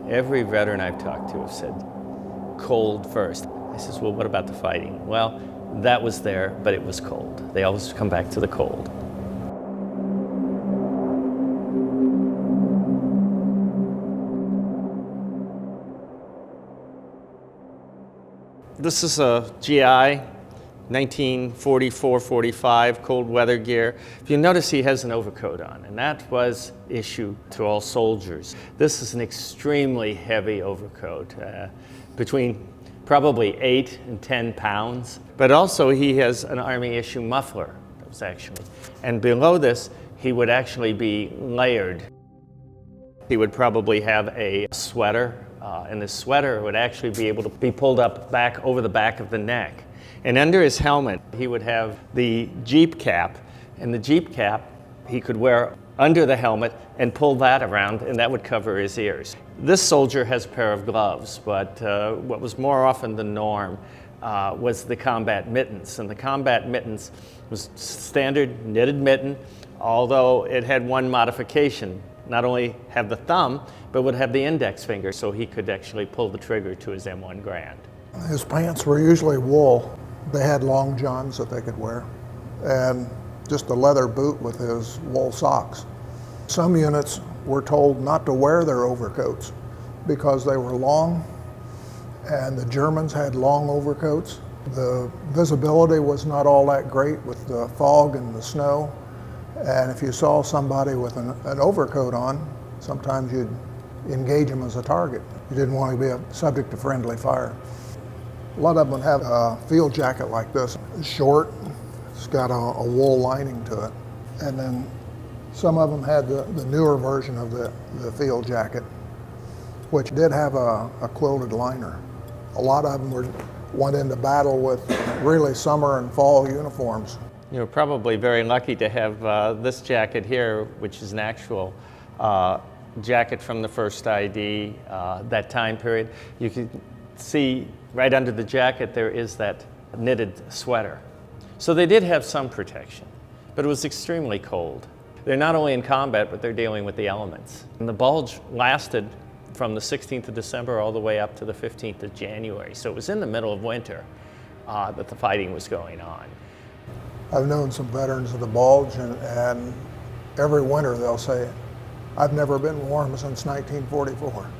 Every veteran I've talked to has said, cold first. I says, well, what about the fighting? Well, that was there, but it was cold. They always come back to the cold. This is a GI, 1944-45, cold weather gear. If you notice, he has an overcoat on, and that was issued to all soldiers. This is an extremely heavy overcoat, between probably 8 and 10 pounds. But also he has an Army issue muffler, that was actually. And below this, he would actually be layered. He would probably have a sweater, and the sweater would actually be able to be pulled up back over the back of the neck. And under his helmet, he would have the Jeep cap, and the Jeep cap he could wear under the helmet and pull that around, and that would cover his ears. This soldier has a pair of gloves, but what was more often the norm was the combat mittens. And the combat mittens was standard knitted mitten, although it had one modification. Not only have the thumb, but would have the index finger, so he could actually pull the trigger to his M1 Garand. His pants were usually wool. They had long johns that they could wear, and just a leather boot with his wool socks. Some units were told not to wear their overcoats because they were long, and the Germans had long overcoats. The visibility was not all that great with the fog and the snow, and if you saw somebody with an overcoat on, sometimes you'd engage them as a target. You didn't want to be subject to friendly fire. A lot of them have a field jacket like this. It's short, it's got a wool lining to it. And then some of them had the newer version of the field jacket, which did have a quilted liner. A lot of them went into battle with really summer and fall uniforms. You're probably very lucky to have this jacket here, which is an actual jacket from the first ID, that time period. You can see right under the jacket there is that knitted sweater. So they did have some protection, but it was extremely cold. They're not only in combat, but they're dealing with the elements. And the Bulge lasted from the 16th of December all the way up to the 15th of January. So it was in the middle of winter that the fighting was going on. I've known some veterans of the Bulge, and every winter they'll say, I've never been warm since 1944.